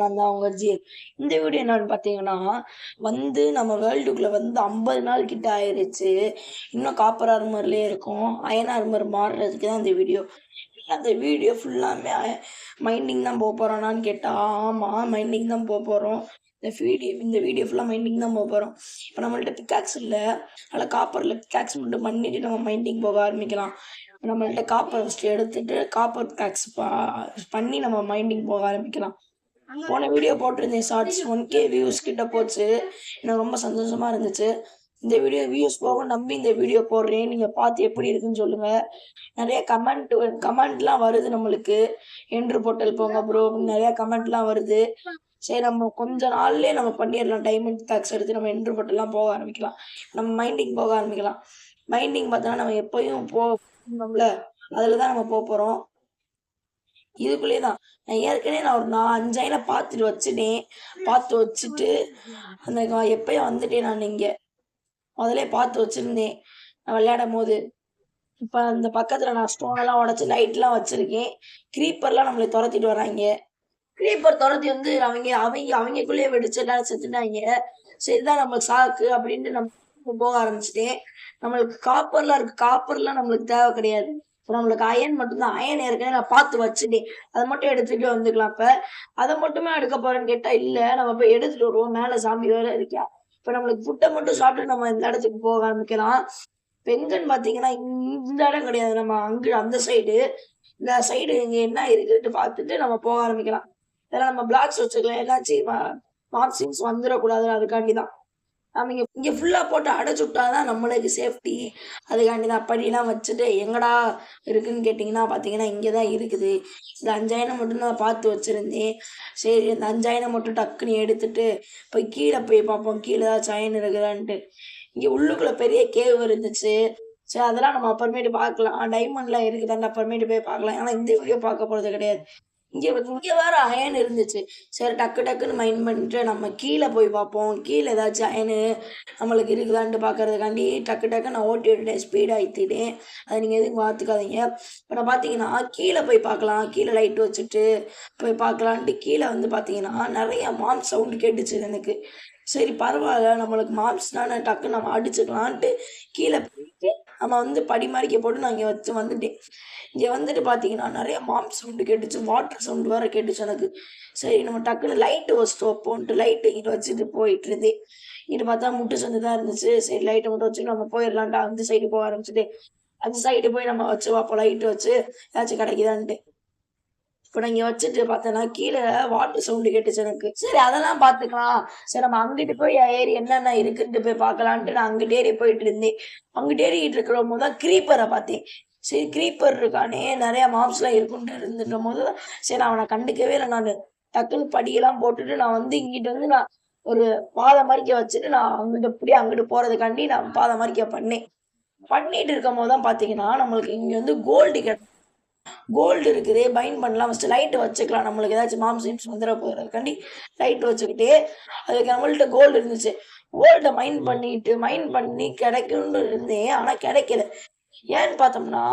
நான் தான் உங்க ஜி. இந்த வீடியோ என்னன்னு பார்த்தீங்கன்னா, நம்ம வேர்ல்டுக்குள்ள 50 நாள் கிட்ட ஆயிருச்சு. இன்னும் காப்பர் ஆர்மர்லயே இருக்கோம். அயன் ஆர்மர் மாறுறதுக்கு தான் இந்த வீடியோ. அந்த வீடியோ ஃபுல்லாமே மைண்டிங் தான் போறோம்னான்னு கேட்டா, ஆமா மைண்டிங் தான் போறோம். இந்த வீடியோ ஃபுல்லா மைண்டிங் தான் போறோம். இப்ப நம்மள்ட்ட பிக்காக்ஸ் இல்ல. அதனால காப்பர்ல பிக்காக்ஸ் மட்டும் பண்ணிட்டு நம்ம மைண்டிங் போக ஆரம்பிக்கலாம். நம்மள்ட்ட காப்பர் ஃபர்ஸ்ட் எடுத்துட்டு காப்பர் பிக்காக்ஸ் பண்ணி நம்ம மைண்டிங் போக ஆரம்பிக்கலாம். போன வீடியோ போட்டிருந்தேன் ஷார்ட்ஸ் 1K வியூஸ் கிட்ட போச்சு. எனக்கு ரொம்ப சந்தோஷமா இருந்துச்சு. இந்த வீடியோ வியூஸ் போக நம்பி இந்த வீடியோ போடுறேன். நீங்க பார்த்து எப்படி இருக்குன்னு சொல்லுங்க. நிறைய கமெண்ட்லாம் வருது நம்மளுக்கு. என்ட்ரு போர்ட்டல் போங்க ப்ரோ நிறைய கமெண்ட்லாம் வருது. சரி நம்ம கொஞ்ச நாள்லயே நம்ம பண்ணிடலாம். டைமண்ட் பிக்காக்ஸ் எடுத்து நம்ம என்ட்ரு போர்ட்டல்லாம் போக ஆரம்பிக்கலாம். நம்ம மைண்டிங் போக ஆரம்பிக்கலாம். மைண்டிங் பார்த்தோன்னா நம்ம எப்பயும் போகணும்ல, அதில் தான் நம்ம போகிறோம். இதுக்குள்ளேயே தான் நான் ஏற்கனவே ஒரு 5 அயனை பார்த்துட்டு வச்சுட்டேன். பார்த்து வச்சுட்டு அந்த எப்பயும் வந்துட்டேன். நான் இங்கே முதலே பார்த்து வச்சுருந்தேன் நான் விளையாடும் போது. இப்போ அந்த பக்கத்தில் நான் ஸ்டோனெல்லாம் உடச்சி லைட்லாம் வச்சுருக்கேன். க்ரீப்பர்லாம் நம்மளை துரத்திட்டு வராங்க. க்ரீப்பர் துரத்தி வந்து அவங்கக்குள்ளேயே வெடிச்சு எல்லாரும் செத்துட்டாங்க. சரிதான் நம்மளுக்கு சாக்கு அப்படின்ட்டு நம்ம போக ஆரம்பிச்சிட்டேன். நம்மளுக்கு காப்பர்லாம் இருக்கு. காப்பர்லாம் நம்மளுக்கு தேவை கிடையாது. நம்மளுக்கு அயன் மட்டும்தான். அயன் ஏற்கனவே நான் பார்த்து வச்சுட்டேன். அதை மட்டும் எடுத்துட்டு வந்துக்கலாம். இப்ப அதை மட்டுமே எடுக்க போறேன்னு கேட்டா இல்ல, நம்ம போய் எடுத்துட்டு வருவோம். மேல சாமி வேற இருக்கா. இப்ப நம்மளுக்கு ஃபுட்டை மட்டும் சாப்பிட்டு நம்ம இந்த இடத்துக்கு போக ஆரம்பிக்கலாம். பெண்கன்னு பாத்தீங்கன்னா இந்த இடம் கிடையாது. நம்ம அங்க அந்த சைடு, இந்த சைடு இங்க என்ன இருக்குன்னு பார்த்துட்டு நம்ம போக ஆரம்பிக்கலாம். இதெல்லாம் நம்ம பிளாக்ஸ் வச்சுக்கலாம். ஏதாச்சும் மார்க்சிங்ஸ் வந்துடக்கூடாது. அதுக்காண்டிதான் நம்ம இங்க ஃபுல்லா போட்டு அடைச்சு விட்டாதான் நம்மளுக்கு சேஃப்டி. அதுக்காண்டி தான் படியெல்லாம் வச்சுட்டு எங்கடா இருக்குன்னு கேட்டிங்கன்னா பார்த்தீங்கன்னா இங்கே தான் இருக்குது. இந்த 5 அயனை மட்டும் தான் பார்த்து வச்சுருந்தேன். சரி இந்த 5 அயனை மட்டும் டக்குன்னு எடுத்துட்டு போய் கீழே போய் பார்ப்போம். கீழே ஏதாச்சும் அயன் இருக்குதான்ட்டு. இங்கே உள்ளுக்குள்ள பெரிய கேவ் இருந்துச்சு. சரி அதெல்லாம் நம்ம அப்புறமேட்டு பார்க்கலாம். டைமண்ட்லாம் இருக்குதான்னு அப்புறமேட்டு போய் பார்க்கலாம். ஆனால் இந்த வீடியோ பார்க்க போகிறது கிடையாது. இங்கே வேற அயன் இருந்துச்சு. சரி டக்குன்னு மைண்ட் பண்ணிட்டு நம்ம கீழே போய் பார்ப்போம். கீழே ஏதாச்சும் அயனு நம்மளுக்கு இருக்குதான்ட்டு பார்க்கறதுக்காண்டி டக்கு நான் ஓட்டி விட்டுட்டேன். ஸ்பீடாக ஏற்றிட்டேன். அதை நீங்கள் எதுவும் பார்த்துக்காதீங்க. இப்போ நான் பார்த்தீங்கன்னா கீழே போய் பார்க்கலாம். கீழே லைட் வச்சுட்டு போய் பார்க்கலான்ட்டு கீழே வந்து பார்த்தீங்கன்னா நிறைய மாம் சவுண்டு கேட்டுச்சு எனக்கு. சரி பரவாயில்ல, நம்மளுக்கு மாம்ஸ் தானே, டக்குன்னு நம்ம அடிச்சுக்கலான்ட்டு கீழே போயிட்டு நம்ம வந்து படிமாரிக்க போட்டு நான் இங்கே வந்துட்டேன். இங்கே வந்துட்டு பார்த்தீங்கன்னா நிறைய மாம் சவுண்டு கேட்டுச்சு. வாட்டர் சவுண்டு வேறு கேட்டுச்சு எனக்கு. சரி நம்ம டக்குன்னு லைட்டு வச்சுட்டு வைப்போன்ட்டு லைட்டு இங்கே வச்சுட்டு போயிட்டு இருந்தேன். இங்கே பார்த்தா முட்டு சந்து தான் இருந்துச்சு. சரி லைட்டை மட்டும் வச்சுட்டு நம்ம போயிடலான்ட்டு அந்த சைடு போக ஆரம்பிச்சுட்டு அந்த சைடு போய் நம்ம வச்சு பார்ப்போம். லைட்டு வச்சு ஏதாச்சும் கிடைக்குதான்ட்டு. இப்போ நான் இங்கே வச்சுட்டு பார்த்தேன்னா கீழே வாட்டர் சவுண்டு கேட்டுச்சு எனக்கு. சரி அதெல்லாம் பார்த்துக்கலாம். சரி நம்ம அங்கிட்டு போய் ஏறி என்னென்ன இருக்குன்ட்டு போய் பார்க்கலான்ட்டு நான் அங்கிட்டு ஏறி போயிட்டு இருந்தேன். அங்கிட்டு ஏறிக்கிட்டு இருக்கிற போது தான் க்ரீப்பரை பார்த்தேன். சரி க்ரீப்பர் இருக்கானே, நிறைய மாப்ஸ்லாம் இருக்குன்ட்டு இருந்துட்ட போது சரி அவனை கண்டுக்கவே இல்லை. நான் டக்குன்னு படியெல்லாம் போட்டுட்டு நான் வந்து இங்கிட்டு வந்து நான் ஒரு பாதை மாதிரிக்க வச்சுட்டு நான் அங்கிட்ட அப்படியே அங்கிட்டு போகிறதுக்காண்டி நான் பாதை மாதிரிக்க பண்ணேன். பண்ணிட்டு இருக்கும் போது தான் பார்த்தீங்கன்னா நம்மளுக்கு இங்கே வந்து கோல்டு இருக்குது. பைண்ட் பண்ணலாம். ஃபஸ்ட்டு லைட்டு வச்சுக்கலாம். நம்மளுக்கு ஏதாச்சும் மாம்ஸ் வந்துட போகிறதுக்காண்டி லைட் வச்சுக்கிட்டு அதுக்கு நம்மள்ட்ட கோல்டு இருந்துச்சு. கோல்டை மைண்ட் பண்ணி கிடைக்கும்னு இருந்தேன். ஆனால் கிடைக்கல. ஏன்னு பார்த்தோம்னா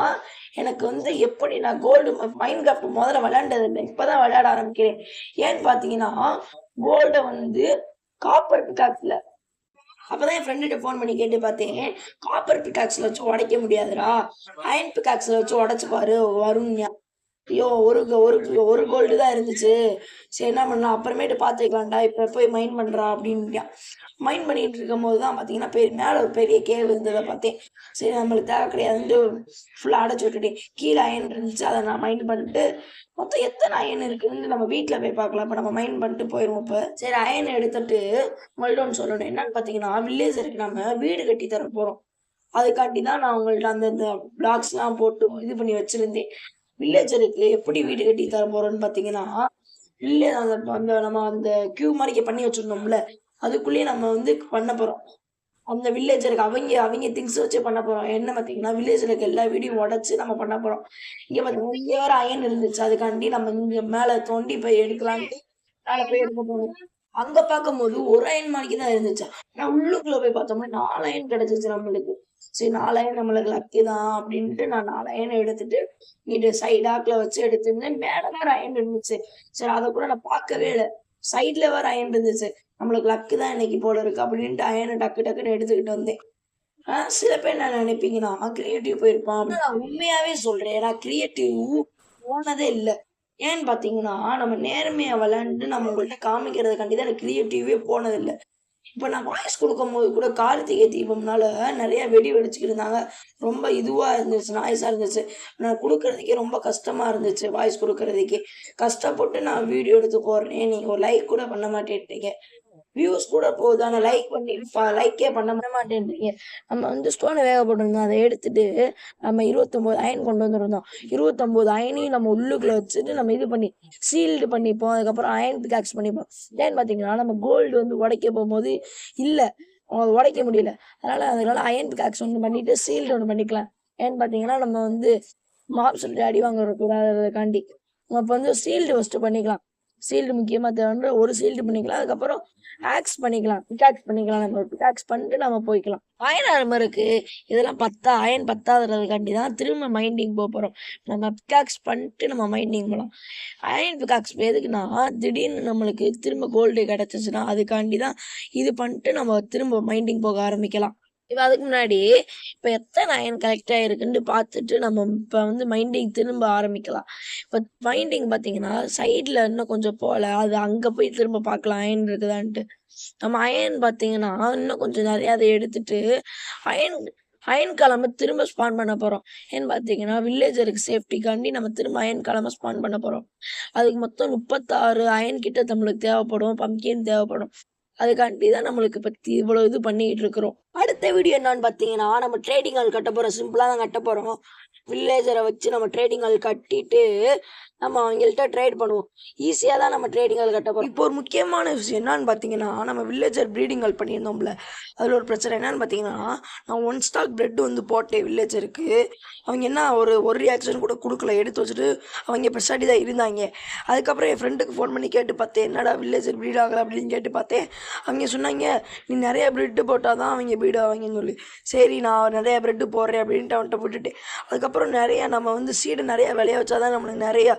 எனக்கு வந்து எப்படி நான் கோல்டு மைண்ட் கிராஃப்ட் முதல்ல விளையாண்டது இல்லை. இப்போதான் விளையாட ஆரம்பிக்கிறேன். ஏன்னு பார்த்தீங்கன்னா கோல்டை வந்து காப்பர் பிக்காக்ஸில் அப்பதான் என் ஃப்ரெண்டுகிட்ட ஃபோன் பண்ணி கேட்டு பார்த்தேன். காப்பர் பிக்காக்ஸில் வச்சு உடைக்க முடியாதுடா, அயன் பிக்காக்ஸில் வச்சு உடச்சு பாரு வரும்யா. ஐயோ ஒரு கோல்டு தான் இருந்துச்சு. சரி என்ன பண்ணலாம், அப்புறமேட்டு பார்த்துக்கலாம்டா, இப்போ போய் மைண்ட் பண்ணுறா அப்படின்ட்டு மைண்ட் பண்ணிட்டு இருக்கும் போது தான் பார்த்தீங்கன்னா மேலே ஒரு பெரிய கேவ் இருந்ததை பார்த்தேன். சரி நம்மளுக்கு தேவை கிடையாதுன்ட்டு ஃபுல்லாக அடைச்சி விட்டுட்டேன். கீழே அயன் இருந்துச்சு. அதை நான் மைண்ட் பண்ணிட்டு மொத்தம் எத்தனை அயன் இருக்குன்னு நம்ம வீட்டில் போய் பார்க்கலாம். இப்போ நம்ம மைண்ட் பண்ணிட்டு போயிடுவோம். இப்போ சரி அயன் எடுத்துட்டு உங்கள்ட்ட சொல்லணும் என்னன்னு பார்த்தீங்கன்னா வில்லேஜருக்கு நம்ம வீடு கட்டி தர போகிறோம். அதுக்காண்டி தான் நான் உங்கள்ட்ட அந்த பிளாக்ஸ்லாம் போட்டு இது பண்ணி வச்சுருந்தேன். வில்லேஜருக்கு எப்படி வீடு கட்டி தர போறோம்னு பார்த்தீங்கன்னா நம்ம அந்த கியூ மாதிரி பண்ணி வச்சிருந்தோம்ல, அதுக்குள்ளேயே நம்ம வந்து பண்ண போறோம். அந்த வில்லேஜருக்கு அவங்க திங்ஸ் வச்சு பண்ண போறோம். என்ன பார்த்தீங்கன்னா வில்லேஜில் இருக்க எல்லா வீடியும் உடச்சு நம்ம பண்ண போறோம். இங்கே பார்த்தீங்கன்னா இங்கே வேற அயன் இருந்துச்சு. அதுக்காண்டி நம்ம இங்கே மேலே தோண்டி போய் எடுக்கலான்ட்டு மேலே போய் எடுக்க போறோம். அங்க பார்க்கும்போது ஒரு அயன் மாதிரி தான் இருந்துச்சு. நான் உள்ளுக்குள்ள போய் பார்த்தோம்னா 4 அயன் கிடைச்சிச்சு நம்மளுக்கு. சரி 4 அயன் நம்மளுக்கு லக்கு தான் அப்படின்ட்டு நான் 4 அயன் எடுத்துட்டு இங்கிட்டு சைடாக்ல வச்சு எடுத்திருந்தேன். மேல வேற அயன் இருந்துச்சு. சரி அத கூட நான் பார்க்கவே இல்ல. சைட்ல வேற அயன் இருந்துச்சு. நம்மளுக்கு லக்கு தான் இன்னைக்கு போல இருக்கு அப்படின்ட்டு அயன டக்கு டக்குன்னு எடுத்துக்கிட்டு வந்தேன். சில பேர் என்ன நினைப்பீங்கன்னா, கிரியேட்டிவ் போயிருப்பான். நான் உண்மையாவே சொல்றேன். நான் கிரியேட்டிவ் போனதே இல்ல. ஏன்னு பார்த்தீங்கன்னா, நம்ம நேர்மையா விளையாண்டு நம்ம உங்கள்ட்ட காமிக்கிறதுக்காண்டி தான் எனக்கு கிரியேட்டிவே போனதில்ல. இப்ப நான் வாய்ஸ் குடுக்கும்போது கூட கார்த்திகை தீபம்னால நெறைய வெடி வெடிச்சுக்கிட்டு இருந்தாங்க. ரொம்ப இதுவா இருந்துச்சு, நாய்ஸா இருந்துச்சு. நான் குடுக்குறதுக்கே ரொம்ப கஷ்டமா இருந்துச்சு, வாய்ஸ் குடுக்குறதுக்கே. கஷ்டப்பட்டு நான் வீடியோ எடுத்து போடுறேன். நீங்க ஒரு லைக் கூட பண்ண மாட்டேன்றீங்க. வியூஸ் கூட போகுது. ஆனா லைக்கே பண்ண மாட்டேன்றீங்க. நம்ம வந்து ஸ்டோன வேக போட்டிருந்தோம். அத எடுத்துட்டு நம்ம 29 அயன் கொண்டு வந்திருந்தோம். 29 அயனையும் நம்ம உள்ளுக்குள்ள வச்சுட்டு நம்ம இது பண்ணி சீல்டு பண்ணிப்போம். அதுக்கப்புறம் அயன் பிக்காக்ஸ் பண்ணிப்போம். ஏன்னு பார்த்தீங்கன்னா, நம்ம கோல்டு வந்து உடைக்க போம்போது இல்ல. அது உடைக்க முடியல. அதனால அயன் பிக்காக்ஸ் ஒண்ணு பண்ணிட்டு சீல்டு ஒண்ணு பண்ணிக்கலாம். ஏன்னு பார்த்தீங்கன்னா, நம்ம வந்து மாப்ஸ்ட்ட அடி வாங்கக்கூடாதுக்காண்டி. அப்ப வந்து சீல்டு ஃபர்ஸ்ட் பண்ணிக்கலாம். சீல்டு முக்கியமா தேவைன்ற ஒரு சீல்டு பண்ணிக்கலாம். அதுக்கப்புறம் ஆக்ஸ் பண்ணிக்கலாம். பிக்காக்ஸ் பண்ணிக்கலாம். நம்ம பிக்காக்ஸ் பண்ணிட்டு நம்ம போய்க்கலாம். அயன் ஆர்மருக்கு இதெல்லாம் அயன் பத்தாதுறதுக்காண்டி தான் திரும்ப மைண்டிங் போறோம். நம்ம பிக்காக்ஸ் பண்ணிட்டு நம்ம மைண்டிங் போலாம். அயன் பிக்காக்ஸ் எதுக்குன்னா, திடீர்னு நம்மளுக்கு திரும்ப கோல்டு கிடைச்சிச்சுன்னா, அதுக்காண்டி தான் இது பண்ணிட்டு நம்ம திரும்ப மைண்டிங் போக ஆரம்பிக்கலாம். இப்ப அதுக்கு முன்னாடி இப்ப எத்தனை அயன் கலெக்ட் ஆயிருக்குன்னு பார்த்துட்டு நம்ம இப்ப வந்து மைண்டிங் திரும்ப ஆரம்பிக்கலாம். இப்ப மைண்டிங் பார்த்தீங்கன்னா, சைட்ல இன்னும் கொஞ்சம் போல. அது அங்க போய் திரும்ப பார்க்கலாம் அயன் இருக்குதான்ட்டு. நம்ம அயன் பார்த்தீங்கன்னா, இன்னும் கொஞ்சம் நெறைய அத எடுத்துட்டு அயன் அயன் காலம திரும்ப ஸ்பான் பண்ண போறோம். ஏன்னு பார்த்தீங்கன்னா, வில்லேஜருக்கு சேஃப்டிக்காண்டி நம்ம திரும்ப அயன் காலம ஸ்பான் பண்ண போறோம். அதுக்கு மொத்தம் 36 அயன் கிட்ட நம்மளுக்கு தேவைப்படும். பம்ப்கின் தேவைப்படும். அதுக்காண்டி தான் நம்மளுக்கு பத்தி இவ்வளோ இது பண்ணிக்கிட்டு இருக்கிறோம். அடுத்த வீடியோ என்னன்னு பார்த்தீங்கன்னா, நம்ம ட்ரேடிங் ஹால் கட்ட போறோம். சிம்பிளா தான் கட்ட போறோம். வில்லேஜர வச்சு நம்ம ட்ரேடிங் ஹால் கட்டிட்டு, நம்ம அவங்கள்ட்ட ட்ரேட் பண்ணுவோம். ஈஸியா தான் நம்ம ட்ரேடிங் ஹால் கட்ட போறோம். இப்போ ஒரு முக்கியமான விஷயம் என்னன்னு பார்த்தீங்கன்னா, நம்ம வில்லேஜர் ப்ரீடிங் ஹால் பண்ணியிருந்தோம்ல, அதில ஒரு பிரச்சனை என்னன்னு பார்த்தீங்கன்னா, நான் 1 ஸ்டாக் பிரெட் வந்து போட்டேன் வில்லேஜருக்கு. அவங்க என்ன ஒரு ரியாக்ஷன் கூட குடுக்கல. எடுத்து வச்சுட்டு அவங்க பெருசாட்டி தான் இருந்தாங்க. அதுக்கப்புறம் என் ஃப்ரெண்டுக்கு ஃபோன் பண்ணி கேட்டு பார்த்தேன். என்னடா வில்லேஜர் ப்ரீட் ஆகல அப்படின்னு கேட்டு பார்த்தேன். அவங்க சொன்னாங்க, "நீ நெறைய பிரெட் போட்டா தான் அவங்க ப்ரீட் ஆவாங்கன்னு" சொல்லி. சரி நான் நெறைய பிரெட் போடுறேன் அப்படின்ட்டு அவன்ட்ட விட்டுட்டேன். அதுக்கப்புறம் நெறைய நம்ம வந்து சீடு நெறைய விளைய வச்சா தான் நம்மளுக்கு நெறைய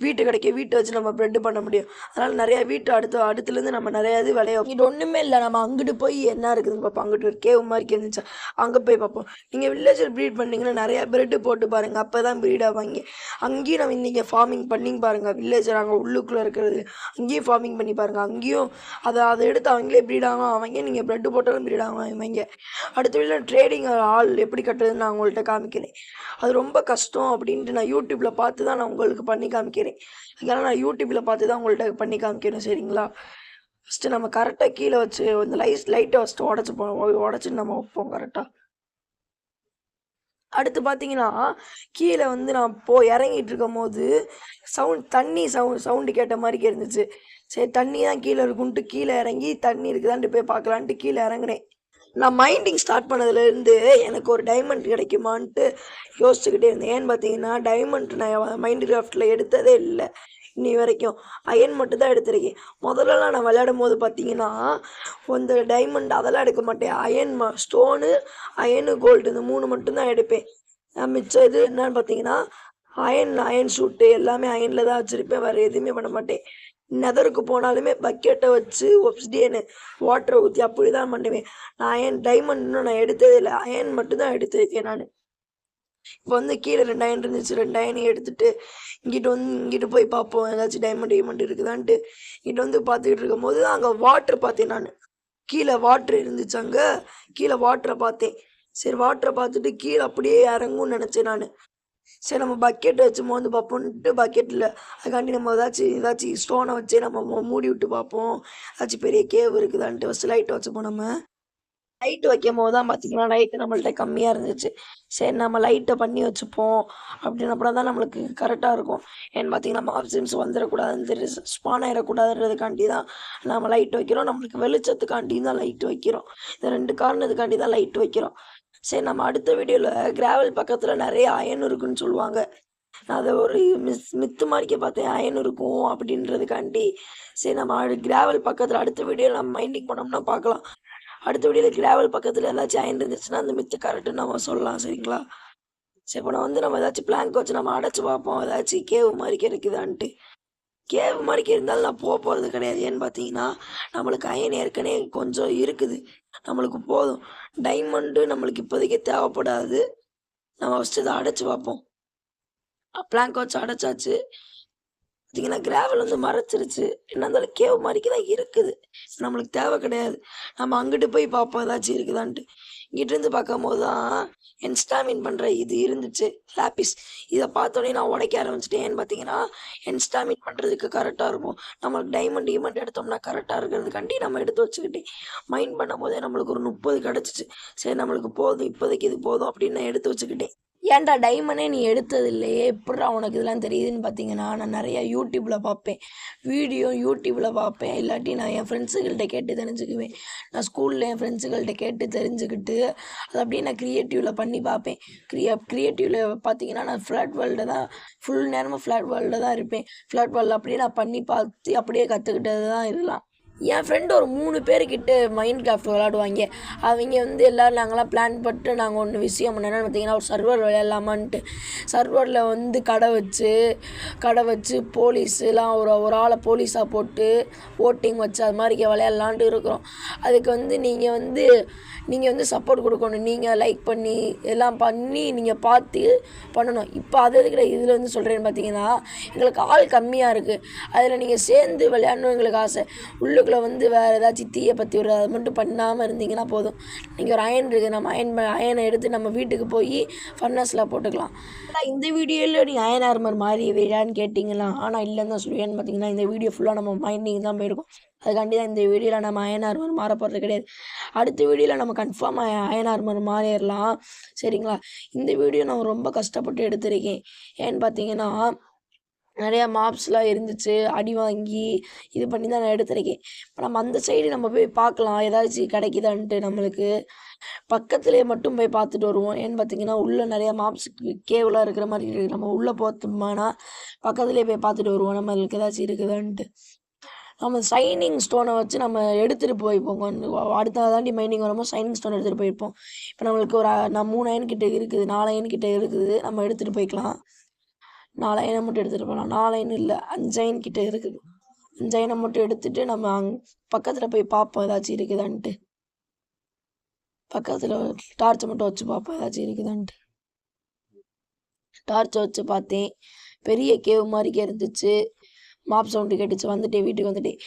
வீட்டு கிடைக்கும். வீட்ட வச்சு நம்ம பிரெட் பண்ண முடியும். அதனால நெறைய வீட்டு அடுத்துலேருந்து நம்ம நெறைய இது விளைய இது ஒண்ணுமே இல்ல. நம்ம அங்கிட்டு போய் என்ன இருக்குதுன்னு பார்ப்போம். அங்கிட்டு ஒரு கேவ் மாரி இருந்துச்சா, அங்க போய் பார்ப்போம். நீங்க வில்லேஜர் ப்ரீட் பண்ணீங்கன்னா நெறைய பிரெட் போட்டு பாருங்க. அப்பதான் ப்ரீட் ஆவாங்க. அங்கேயும் நம்ம நீங்க ஃபார்மிங் பண்ணி பாருங்க. வில்லேஜர் அங்க உள்ளுக்குள்ள இருக்கிறது. அங்கேயும் ஃபார்மிங் பண்ணி பாருங்க. அங்கேயும் அத எடுத்து அவங்களே ப்ரீட் ஆகும் அவங்க. நீங்க பிரெட் போட்டாலும் ப்ரீட் ஆகும் அவங்க. அடுத்த வீடியோல ட்ரேடிங் ஆள் எப்படி கட்டுறதுன்னு நான் உங்கள்ட்ட காமிக்கிறேன். அது ரொம்ப கஷ்டம் அப்படின்ட்டு நான் யூடியூப்ல பார்த்து தான் நான் உங்களுக்கு பண்ணி காமிக்கிறேன். அதனால நான் யூடியூப்ல பார்த்து தான் உங்கள்ட்ட பண்ணி காமிக்கிறேன். சரிங்களா? ஃபஸ்ட்டு நம்ம கரெக்டாக கீழே வச்சு இந்த லைட்டை ஃபஸ்ட்டு உடச்சிட்டு நம்ம வைப்போம் கரெக்டாக. அடுத்து பார்த்தீங்கன்னா, கீழே வந்து நான் இறங்கிட்டு இருக்கும்போது தண்ணி சவுண்டு கேட்ட மாரி இருந்துச்சு. சரி தண்ணி தான் கீழே இருக்குன்ட்டு கீழே இறங்கி தண்ணி இருக்குதான்ட்டு போய் பார்க்கலான்ட்டு கீழே இறங்குனேன். நான் மைண்டிங் ஸ்டார்ட் பண்ணதுலேருந்து எனக்கு ஒரு டைமண்ட் கிடைக்குமான்ட்டு யோசிச்சுக்கிட்டே இருந்தேன். ஏன்னு பார்த்தீங்கன்னா, டைமண்ட் நான் மைண்ட் கிராஃப்டில் எடுத்ததே இல்லை இன்னி வரைக்கும். அயன் மட்டும் தான் எடுத்திருக்கேன். முதல்லலாம் நான் விளையாடும்போது பார்த்தீங்கன்னா, இந்த டைமண்ட் அதெல்லாம் எடுக்க மாட்டேன். ஸ்டோனு, அயனு, கோல்டு இந்த 3 மட்டும் தான் எடுப்பேன். மிச்சம் இது என்னன்னு பார்த்தீங்கன்னா, அயன் ஷூட்டு எல்லாமே அயனில் தான் வச்சுருப்பேன். வேறு எதுவுமே பண்ண மாட்டேன். நெதருக்கு போனாலுமே பக்கெட்டை வச்சு ஒப்சிடியனு வாட்டரை ஊற்றி அப்படி தான் பண்ணுவேன். நான் டைமண்ட் இன்னும் நான் எடுத்ததே இல்லை. அயன் மட்டும் தான் எடுத்திருக்கேன் நான். இப்போ வந்து கீழே 2 அயன் இருந்துச்சு. 2 அயனையும் எடுத்துட்டு இங்கிட்டு போய் பார்ப்போம் ஏதாச்சும் டைமண்ட் இருக்குதான்ட்டு. இங்கிட்டு வந்து பார்த்துக்கிட்டு இருக்கும்போது அங்கே வாட்டர் பார்த்தேன் நான். கீழே வாட்ரு இருந்துச்சு அங்கே. கீழே வாட்டரை பார்த்தேன். சரி வாட்டரை பார்த்துட்டு கீழே அப்படியே இறங்கும்னு நினச்சேன் நான். சரி நம்ம பக்கெட் வச்சு மோந்து பார்ப்போன்ட்டு பக்கெட்டில் அதுக்காண்டி நம்ம ஏதாச்சும் ஸ்டோனை வச்சே நம்ம மூடி விட்டு பார்ப்போம். ஏதாச்சும் பெரிய கேவ் இருக்குதான்ட்டு ஃபஸ்ட்டு லைட் வச்சுப்போம் நம்ம. லைட் வைக்கும் போது தான் பார்த்தீங்கன்னா லைட்டு நம்மள்ட்ட கம்மியாக இருந்துச்சு. சரி நம்ம லைட்டை பண்ணி வச்சுப்போம் அப்படின்னப்பறம் தான் நம்மளுக்கு கரெக்டாக இருக்கும். ஏன்னு பார்த்தீங்கன்னா மாப்சிம்ஸ் வந்துடக்கூடாதுன்னு ஸ்பான் ஆகிடக்கூடாதுன்றதுக்காண்டி தான் நம்ம லைட் வைக்கிறோம். நம்மளுக்கு வெளிச்சத்துக்காண்டி தான் லைட் வைக்கிறோம். இந்த 2 காரணத்துக்காண்டி தான் லைட் வைக்கிறோம். சரி நம்ம அடுத்த வீடியோவில் கிராவல் பக்கத்தில் நிறைய அயன் இருக்குன்னு சொல்லுவாங்க. நான் அதை ஒரு மித்து மாதிரிக்க பார்த்தேன் அயன் இருக்கும் அப்படின்றதுக்காண்டி. சரி நம்ம கிராவல் பக்கத்தில் அடுத்த வீடியோவில் நம்ம மைண்டிங் பண்ணோம்னா பார்க்கலாம். அடுத்த வீடியோவில் கிராவல் பக்கத்தில் ஏதாச்சும் அயன் இருந்துச்சுன்னா அந்த மித்து கரெக்டுன்னு நம்ம சொல்லலாம். சரிங்களா? சரி, இப்போ நம்ம ஏதாச்சும் பிளாங்க் வச்சு நம்ம அடைச்சி பார்ப்போம், ஏதாச்சும் கேவு மாதிரி கிடைக்குதான்ட்டு. கேவு மாதிரி இருந்தாலும் நான் போகிறது கிடையாது. ஏன்னு பார்த்தீங்கன்னா நம்மளுக்கு அயன் ஏற்கனவே கொஞ்சம் இருக்குது, நம்மளுக்கு போதும். டைமண்டு நம்மளுக்கு இப்போதைக்கு தேவைப்படாது. நம்ம ஃபஸ்ட்டு இதை அடைச்சி பார்ப்போம். பிளாங்க் வச்சு அடைச்சாச்சு. பார்த்தீங்கன்னா கிராவல் மறைச்சிருச்சு. என்ன இருந்தாலும் கேவ் மாதிரிக்கு தான் இருக்குது, நம்மளுக்கு தேவை கிடையாது. நம்ம அங்கிட்டு போய் பார்ப்போம் ஏதாச்சும் இருக்குதான்ட்டு. இங்கிட்டிருந்து பார்க்கும்போது தான் என்ஸ்டாமின் பண்ணுற இது இருந்துச்சு, லாப்பிஸ். இதை பார்த்தோன்னே நான் உடைக்க ஆரம்பிச்சிட்டேன். ஏன்னு பார்த்தீங்கன்னா என்ஸ்டாமின் பண்ணுறதுக்கு கரெக்டாக இருக்கும். நம்மளுக்கு டைமண்ட் எடுத்தோம்னா கரெக்டாக இருக்கிறதுக்காண்டி நம்ம எடுத்து வச்சுக்கிட்டேன். மைண்ட் பண்ணும் போதே நம்மளுக்கு ஒரு 30 கிடச்சிச்சு. சரி, நம்மளுக்கு போதும், இப்போதைக்கு இது போதும் அப்படின்னு நான் எடுத்து வச்சுக்கிட்டேன். ஏன்டா டைமண்டே நீ எடுத்தது இல்லையே, எப்படிடா உனக்கு இதெல்லாம் தெரியுதுன்னு பார்த்தீங்கன்னா, நான் நிறையா யூடியூப்பில் பார்ப்பேன், யூடியூப்பில் பார்ப்பேன். இல்லாட்டி நான் என் ஃப்ரெண்ட்ஸுகள்கிட்ட கேட்டு தெரிஞ்சுக்குவேன். நான் ஸ்கூலில் என் ஃப்ரெண்ட்ஸுகள்கிட்ட கேட்டு தெரிஞ்சுக்கிட்டு அதை அப்படியே நான் க்ரியேட்டிவில் பண்ணி பார்ப்பேன். க்ரியேட்டிவில் பார்த்தீங்கன்னா நான் ஃப்ளாட் வேர்ல்டில் தான் ஃபுல் நேரமாக ஃப்ளாட் வேர்ல்டில் தான் இருப்பேன். ஃப்ளாட் வேர்ல்டில் அப்படியே நான் பண்ணி பார்த்து அப்படியே கற்றுக்கிட்டது தான் இதெல்லாம். என் ஃப்ரெண்டு ஒரு 3 பேர்கிட்ட மைண்ட் கிராஃப்ட் விளாடுவாங்க. அவங்க எல்லோரும் நாங்களாம் பிளான் பண்ணிட்டு நாங்கள் ஒன்று விஷயம் என்னென்னு பார்த்தீங்கன்னா ஒரு சர்வர் விளையாடலாமான்ட்டு. சர்வரில் கடை வச்சு போலீஸ்லாம் ஒரு ஆளை போலீஸாக போட்டு ஓட்டிங் வச்சு அது மாதிரி விளையாடலான்ட்டு இருக்கிறோம். அதுக்கு நீங்கள் சப்போர்ட் கொடுக்கணும். நீங்கள் லைக் பண்ணி எல்லாம் பண்ணி நீங்கள் பார்த்து பண்ணணும். இப்போ அது இதில் சொல்கிறேன்னு பார்த்தீங்கன்னா எங்களுக்கு ஆள் கம்மியாக இருக்குது. அதில் நீங்கள் சேர்ந்து விளையாடணும் எங்களுக்கு ஆசை. உள்ளுக்குள்ளே வேறு ஏதாச்சும் தீயை பற்றி விடுறது அது மட்டும் பண்ணாமல் இருந்தீங்கன்னா போதும். நீங்கள் ஒரு அயன் இருக்குது, நம்ம அயனை எடுத்து நம்ம வீட்டுக்கு போய் ஃபர்னஸில் போட்டுக்கலாம். ஆனால் இந்த வீடியோவில் நீங்கள் அயன் ஆர்மர் மாதிரி விடான்னு கேட்டிங்களா? ஆனால் இல்லைன்னு தான் சொல்லுவேன்னு பார்த்தீங்கன்னா இந்த வீடியோ ஃபுல்லாக நம்ம மைண்டிங் தான் போயிருக்கும். அதுக்காண்டி தான் இந்த வீடியோவில் நம்ம அயன் ஆர்மர் மாற போகிறது கிடையாது. அடுத்த வீடியோவில் நம்ம கன்ஃபார்மாக அயன் ஆர்மர் மாறிடலாம். சரிங்களா? இந்த வீடியோ நான் ரொம்ப கஷ்டப்பட்டு எடுத்திருக்கேன். ஏன்னு பார்த்தீங்கன்னா நிறையா மாப்ஸ்லாம் இருந்துச்சு, அடி வாங்கி இது பண்ணி தான் நான் எடுத்திருக்கேன். இப்போ நம்ம அந்த சைடு நம்ம போய் பார்க்கலாம் ஏதாச்சும் கிடைக்குதான்ட்டு. நம்மளுக்கு பக்கத்துலேயே மட்டும் போய் பார்த்துட்டு வருவோம். ஏன்னு பார்த்தீங்கன்னா உள்ளே நிறையா மாப்ஸ் கேவலாக இருக்கிற மாதிரி இருக்குது. நம்ம உள்ளே போத்தோம்னா பக்கத்துலேயே போய் பார்த்துட்டு வருவோம் நம்மளுக்கு ஏதாச்சும் இருக்குதான்ட்டு. நம்ம சைனிங் ஸ்டோனை வச்சு நம்ம எடுத்துகிட்டு போய்ப்போம். அடுத்த தாண்டி மைனிங் வரும்போது சைனிங் ஸ்டோன் எடுத்துகிட்டு போயிருப்போம். இப்போ நம்மளுக்கு நான் 3 அயன் கிட்டே இருக்குது, 4 அயன் கிட்டே இருக்குது. நம்ம எடுத்துகிட்டு போய்க்கலாம். 4 அயனை மட்டும் எடுத்துகிட்டு போகலாம். 4 அயன் இல்லை, 5 அயன் கிட்டே இருக்குது. 5 அயனை மட்டும் எடுத்துகிட்டு நம்ம பக்கத்தில் போய் பார்ப்போம் ஏதாச்சும் இருக்குதான்ட்டு. பக்கத்தில் டார்ச்சை மட்டும் வச்சு பார்ப்போம் ஏதாச்சும் இருக்குதான்ட்டு. டார்ச்சை வச்சு பார்த்தேன், பெரிய கேவ் மாதிரிக்கே இருந்துச்சு. மாப் சவுண்டு கேட்டுச்சு, வந்துட்டேன், வீட்டுக்கு வந்துட்டேன்.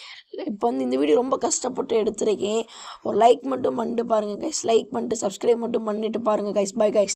இப்போ இந்த வீடியோ ரொம்ப கஷ்டப்பட்டு எடுத்துருக்கேன். ஒரு லைக் மட்டும் பண்ணிட்டு பாருங்கள் கைஸ். லைக் பண்ணிட்டு சப்ஸ்கிரைப் மட்டும் பண்ணிட்டு பாருங்கள் கைஸ். Bye guys.